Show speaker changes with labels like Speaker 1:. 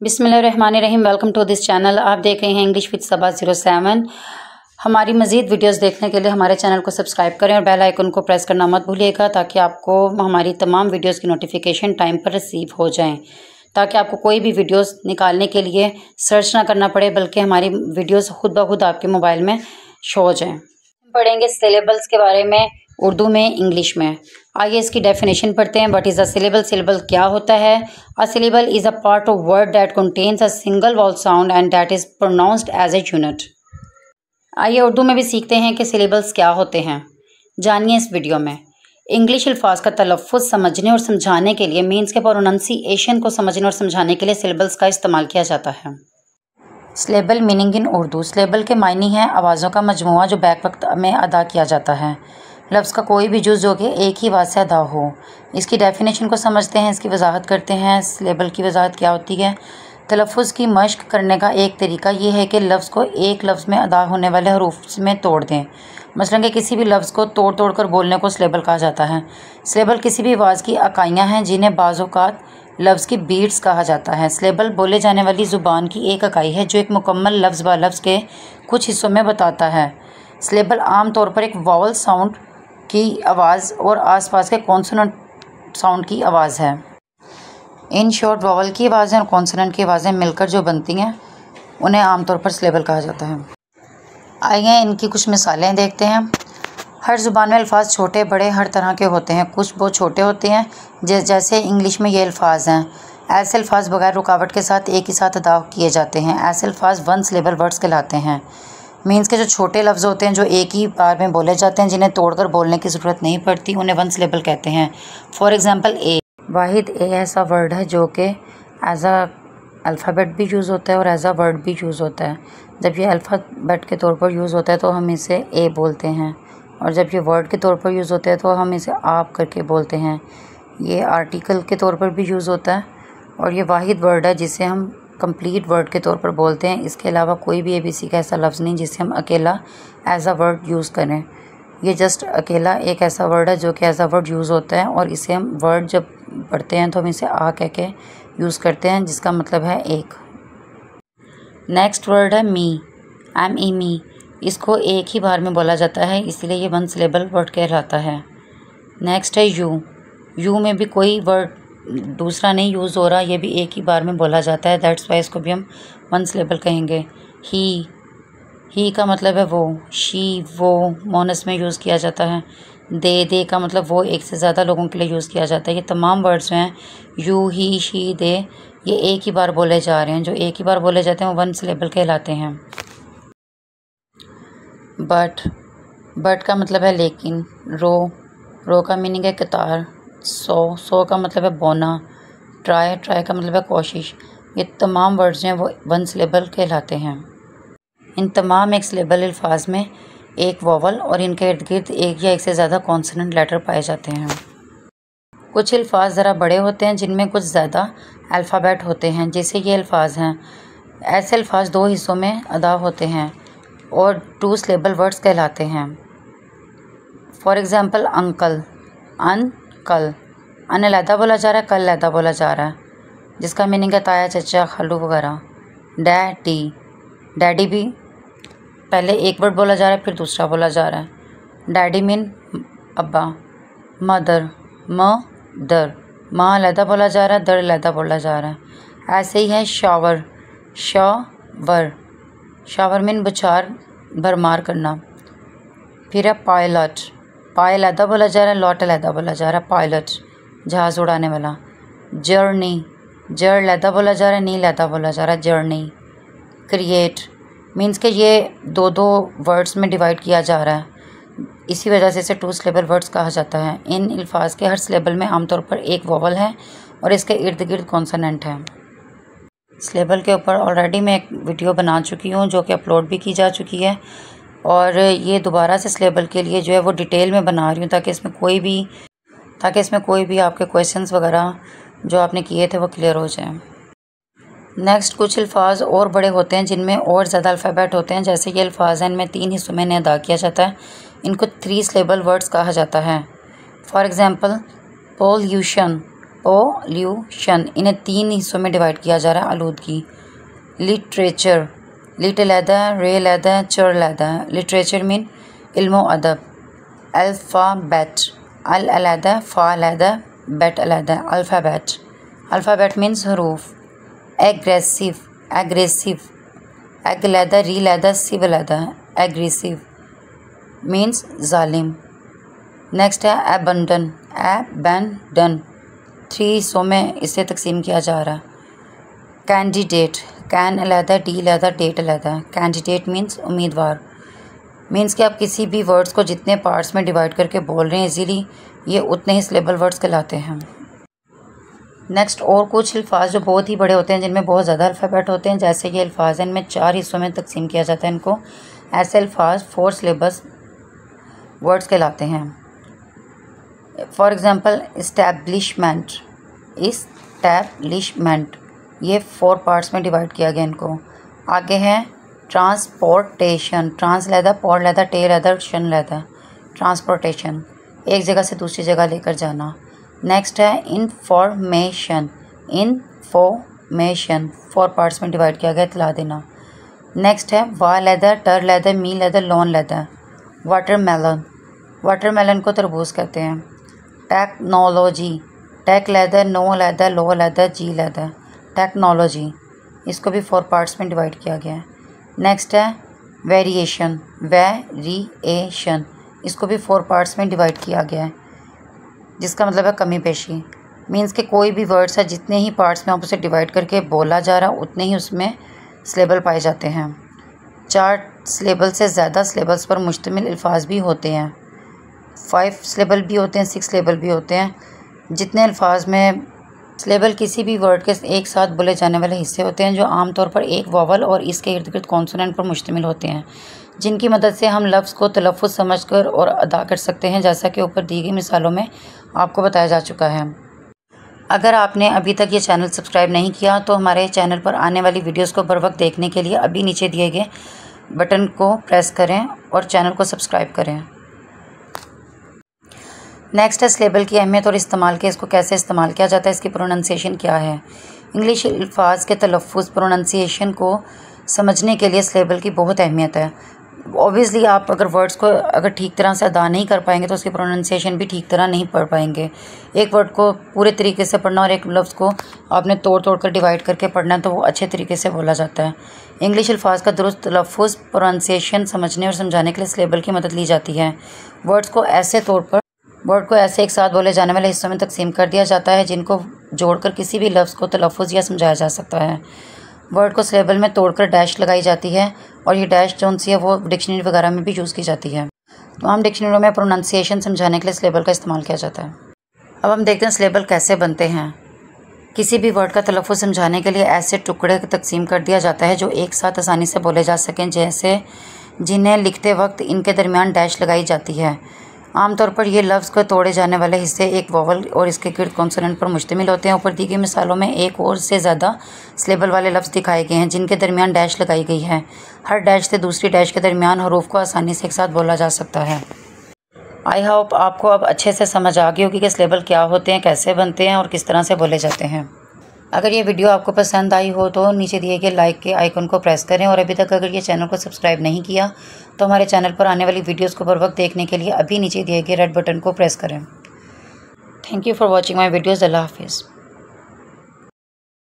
Speaker 1: बिस्मिल्लाहिर्रहमानिर्रहीम। Welcome to this channel. आप देख रहे हैं इंग्लिश विद सबा 07। हमारी मज़ीद वीडियोस देखने के लिए हमारे चैनल को सब्सक्राइब करें और बेल आइकन को प्रेस करना मत भूलिएगा ताकि आपको हमारी तमाम वीडियोस की नोटिफिकेशन टाइम पर रिसीव हो जाएं, ताकि आपको कोई भी वीडियोस निकालने के लिए सर्च ना करना पड़े बल्कि हमारी वीडियोस खुद ब खुद आपके मोबाइल में शो हो जाएँ। पढ़ेंगे सिलेबल्स के बारे में, उर्दू में, इंग्लिश में। आइए इसकी डेफिनेशन पढ़ते हैं। What is a syllable? Syllable क्या होता है? A syllable is a part of word that contains a single vowel sound and that is pronounced as a unit. आइए उर्दू में भी सीखते हैं कि सिलेबल्स क्या होते हैं। जानिए इस वीडियो में। इंग्लिश अल्फाज का तलफ़्फ़ुज़ समझने और समझाने के लिए, मीन्स के प्रोनाउंसिएशन को समझने और समझाने के लिए सिलेबल्स का इस्तेमाल किया जाता है। Syllable meaning in Urdu. Syllable के मायने हैं आवाज़ों का मजमुआ जो बैक वक्त में अदा किया जाता है। लफ्ज़ का कोई भी जुज़ जो कि एक ही आवाज़ से अदा हो। इसकी डेफिनेशन को समझते हैं, इसकी वजाहत करते हैं। सिलेबल की वजाहत क्या होती है? तलफ़्फ़ुज़ की मश्क करने का एक तरीका ये है कि लफ्ज़ को एक लफ्ज़ में अदा होने वाले हरूफ में तोड़ दें। मसलन कि किसी भी लफ्ज़ को तोड़ तोड़ कर बोलने को सिलेबल कहा जाता है। सिलेबल किसी भी आवाज़ की अकाइयाँ हैं जिन्हें बाज़ औक़ात लफ्ज़ की बीट्स कहा जाता है। सिलेबल बोले जाने वाली ज़ुबान की एक इकाई है जो एक मुकम्मल लफ्ज़ ब लफ्ज़ के कुछ हिस्सों में बताता है। सिलेबल आम तौर पर एक वावल साउंड की आवाज़ और आसपास के कॉन्सोनेंट साउंड की आवाज़ है। इन शॉर्ट, वावल की आवाज़ें और कॉन्सोनेंट की आवाज़ें मिलकर जो बनती हैं उन्हें आमतौर पर सिलेबल कहा जाता है। आइए इनकी कुछ मिसालें देखते हैं। हर ज़ुबान में अल्फाज छोटे बड़े हर तरह के होते हैं। कुछ बहुत छोटे होते हैं, जैसे इंग्लिश में ये अल्फाज हैं। ऐसे अल्फाज बगैर रुकावट के साथ एक ही साथ अदा किए जाते हैं। ऐसे अल्फाज वन सिलेबल वर्ड्स कहलाते हैं। मीन्स के जो छोटे लफ्ज़ होते हैं जो एक ही बार में बोले जाते हैं, जिन्हें तोड़कर बोलने की ज़रूरत नहीं पड़ती, उन्हें वन सिलेबल कहते हैं। फॉर एग्ज़ाम्पल ए। वाहिद ए ऐसा वर्ड है जो कि एज आ अल्फ़ाबेट भी यूज़ होता है और एज आ वर्ड भी यूज़ होता है। जब ये अल्फ़ाबेट के तौर पर यूज़ होता है तो हम इसे ए बोलते हैं, और जब ये वर्ड के तौर पर यूज़ होता है तो हम इसे आप करके बोलते हैं। ये आर्टिकल के तौर पर भी यूज़ होता है और ये वाहिद वर्ड है जिसे हम कंप्लीट वर्ड के तौर पर बोलते हैं। इसके अलावा कोई भी ABC का ऐसा लफ्ज़ नहीं जिसे हम अकेला एज आ वर्ड यूज़ करें। ये जस्ट अकेला एक ऐसा वर्ड है जो कि एज आ वर्ड यूज़ होता है, और इसे हम वर्ड जब पढ़ते हैं तो हम इसे आ कह के यूज़ करते हैं, जिसका मतलब है एक। नेक्स्ट वर्ड है मी। ME मी। इसको एक ही बार में बोला जाता है, इसलिए ये वन सिलेबल वर्ड कहलाता है। नेक्स्ट है यू। यू में भी कोई वर्ड दूसरा नहीं यूज़ हो रहा, ये भी एक ही बार में बोला जाता है। दैट्स वाई इसको भी हम वन सिलेबल कहेंगे। ही का मतलब है वो। शी वो मोनस में यूज़ किया जाता है। दे का मतलब वो एक से ज़्यादा लोगों के लिए यूज़ किया जाता है। ये तमाम वर्ड्स हैं यू, ही, शी, दे, ये एक ही बार बोले जा रहे हैं। जो एक ही बार बोले जाते हैं वो वन सिलेबल कहलाते हैं। बट का मतलब है लेकिन। रो का मीनिंग है कतार। सो का मतलब है बोना। ट्राई का मतलब है कोशिश। ये तमाम वर्ड्स हैं वो वन सिलेबल कहलाते हैं। इन तमाम एक सिलेबल अल्फाज में एक वोवल और इनके इर्द गिर्द एक या एक से ज़्यादा कॉन्सोनेंट लेटर पाए जाते हैं। कुछ अल्फाज ज़रा बड़े होते हैं जिनमें कुछ ज़्यादा अल्फ़ाबेट होते हैं, जैसे ये अल्फाज हैं। ऐसे अल्फाज दो हिस्सों में अदा होते हैं और टू सिलेबल वर्ड्स कहलाते हैं। For example uncle. अन अलहदा बोला जा रहा है, कल अलहदा बोला जा रहा है, जिसका मीनिंग है ताया, चचा, खालू वगैरह। डैडी भी पहले एक वर्ड बोला जा रहा है फिर दूसरा बोला जा रहा है। डैडी मीन अब्बा। मदर माँ अलहदा बोला जा रहा है, दर अलहदा बोला जा रहा है। ऐसे ही है शावर मीन बुछार, भरमार करना। फिर है पायलट। पाय अलहदा बोला जा रहा है, लॉट अलहदा बोला जा रहा है। पायलट जहाज़ उड़ाने वाला। जर्नी। जर अलहदा बोला जा रहा है, नी अलहदा बोला जा रहा है, जर्नी। क्रिएट मीन्स के ये दो वर्ड्स में डिवाइड किया जा रहा है, इसी वजह से इसे टू सिलेबल वर्ड्स कहा जाता है। इन अल्फाज के हर सिलेबल में आमतौर पर एक वोवल है और इसके इर्द गिर्द कॉन्सोनेंट है। सिलेबल के ऊपर ऑलरेडी मैं एक वीडियो बना चुकी हूँ जो कि अपलोड भी की जा चुकी है, और ये दोबारा से सिलेबल के लिए जो है वो डिटेल में बना रही हूँ ताकि इसमें कोई भी आपके क्वेश्चंस वगैरह जो आपने किए थे वो क्लियर हो जाए। नेक्स्ट, कुछ अल्फाज और बड़े होते हैं जिनमें और ज़्यादा अल्फ़ाबेट होते हैं, जैसे ये अल्फाज हैं, इनमें 3 हिस्सों में इन्हें अदा किया जाता है। इनको 3 सिलेबल वर्ड्स कहा जाता है। For example pollution. पोल्यूशन, इन्हें 3 हिस्सों में डिवाइड किया जा रहा है आलूदगी। लिटरेचर, लिट अलहदा, रे अलहदा, चर अलहदा। लिटरेचर मीन इल्मो अदब। अल्फ़ाबेट, अल अलहदा, फ़ा अलहदा, बेट अलहदा, अल्फ़ाबेट। अल्फ़ाबेट मीन्स हरूफ। एग्रेसिव, एग्रेसिव, एग अलहदा, री अलहदा, सिव अलहदा, एग्रेसिव मीन्स जालिम। नेक्स्ट है एबंडन, एबंडन, 3 हिस्सों में इसे तकसीम किया जा रहा है। कैंडिडेट, कैन अलहदा, डी अलहदा, डेट अलहदा। कैंडिडेट मीन्स उम्मीदवार, मीन्स कि आप किसी भी वर्ड्स को जितने पार्ट्स में डिवाइड करके बोल रहे हैं इजीली, ये उतने ही सिलेबल वर्ड्स कहलाते हैं। नेक्स्ट और कुछ अल्फाज जो बहुत ही बड़े होते हैं, जिनमें बहुत ज़्यादा अल्फ़ाबेट होते हैं, जैसे ये अल्फाज हैं, इनमें 4 हिस्सों में तकसीम किया जाता है इनको। ऐसे अल्फाज 4 सिलेबस वर्ड्स कहलाते हैं। फॉर एग्ज़ाम्पल इस्टेब्लिशमेंट, इस्टेब्लिशमेंट, ये 4 पार्ट्स में डिवाइड किया गया इनको। आगे है ट्रांसपोर्टेशन, ट्रांस लहदा, पोर्ट लहदा, टे लहदा, शन लहदा। ट्रांसपोर्टेशन, एक जगह से दूसरी जगह लेकर जाना। नेक्स्ट है इंफॉर्मेशन, इनफॉर्मेशन 4 पार्ट्स में डिवाइड किया गया, इतला देना। नेक्स्ट है वा लहदा, टर लहदा, मी लहदा, लॉन लहदा। वाटरमेलन, वाटरमेलन को तरबूज कहते हैं। टेक्नोलॉजी, टेक लहदा, नो लहदा, लो लहदा, जी लहदा। टेक्नोलॉजी, इसको भी 4 पार्ट्स में डिवाइड किया गया है। नेक्स्ट है वेरिएशन, वेरिएशन, इसको भी 4 पार्ट्स में डिवाइड किया गया है, जिसका मतलब है कमी पेशी। मीन्स कि कोई भी वर्ड्स है जितने ही पार्ट्स में आप उसे डिवाइड करके बोला जा रहा है उतने ही उसमें सिलेबल पाए जाते हैं। 4 सिलेबल से ज़्यादा सिलेबल्स पर मुश्तमिल अल्फाज भी होते हैं। 5 सिलेबल भी होते हैं, 6 सिलेबल भी होते हैं। जितने अल्फाज में सिलेबल किसी भी वर्ड के एक साथ बोले जाने वाले हिस्से होते हैं, जो आमतौर पर एक वावल और इसके इर्द गिर्द कॉन्सोनेंट पर मुश्तमिल होते हैं, जिनकी मदद से हम लफ्ज़ को तलफ़्फ़ुज़ समझकर और अदा कर सकते हैं, जैसा कि ऊपर दी गई मिसालों में आपको बताया जा चुका है। अगर आपने अभी तक ये चैनल सब्सक्राइब नहीं किया तो हमारे चैनल पर आने वाली वीडियोस को बर वक्त देखने के लिए अभी नीचे दिए गए बटन को प्रेस करें और चैनल को सब्सक्राइब करें। नेक्स्ट है सिलेबल की अहमियत और इस्तेमाल के, इसको कैसे इस्तेमाल किया जाता है, इसकी प्रोनंसिएशन क्या है। इंग्लिश अल्फाज के तलफ़्फ़ुज़ प्रोनंसिएशन को समझने के लिए सिलेबल की बहुत अहमियत है। ऑब्वियसली आप अगर वर्ड्स को अगर ठीक तरह से अदा नहीं कर पाएंगे तो उसकी प्रोनंसिएशन भी ठीक तरह नहीं पढ़ पाएंगे। एक वर्ड को पूरे तरीके से पढ़ना और एक लफ्ज़ को आपने तोड़ तोड़ कर डिवाइड करके पढ़ना तो वो अच्छे तरीके से बोला जाता है। इंग्लिश अल्फाज का दुरुस्त तलफ़्फ़ुज़ प्रोनंसिएशन समझने और समझाने के लिए सिलेबल की मदद ली जाती है। वर्ड को ऐसे एक साथ बोले जाने वाले हिस्सों में तकसीम कर दिया जाता है, जिनको जोड़कर किसी भी लफ्ज़ को तलफ़्फ़ुज़ या समझाया जा सकता है। वर्ड को सिलेबल में तोड़कर डैश लगाई जाती है और ये डैश जोन सी है वो डिक्शनरी वगैरह में भी यूज़ की जाती है। तो हम डिक्शनरी में प्रोनंसिएशन समझाने के लिए सिलेबल का इस्तेमाल किया जाता है। अब हम देखते हैं सिलेबल कैसे बनते हैं। किसी भी वर्ड का तलफ़्फ़ुज़ समझाने के लिए ऐसे टुकड़े तकसीम कर दिया जाता है जो एक साथ आसानी से बोले जा सकें, जैसे जिन्हें लिखते वक्त इनके दरमियान डैश लगाई जाती है। आमतौर पर ये लफ्ज़ को तोड़े जाने वाले हिस्से एक वोवल और इसके गिर्द कॉन्सोनेंट पर मुश्तमिल होते हैं। ऊपर दी गई मिसालों में एक और से ज़्यादा सिलेबल वाले लफ्ज़ दिखाए गए हैं जिनके दरमियान डैश लगाई गई है। हर डैश से दूसरी डैश के दरमियान हरूफ को आसानी से एक साथ बोला जा सकता है। आई होप आपको अब अच्छे से समझ आ गई होगी कि सिलेबल क्या होते हैं, कैसे बनते हैं और किस तरह से बोले जाते हैं। अगर ये वीडियो आपको पसंद आई हो तो नीचे दिए गए लाइक के आइकन को प्रेस करें और अभी तक अगर ये चैनल को सब्सक्राइब नहीं किया तो हमारे चैनल पर आने वाली वीडियोस को बर वक्त देखने के लिए अभी नीचे दिए गए रेड बटन को प्रेस करें। Thank you for watching my videos. अल्लाह हाफिज़।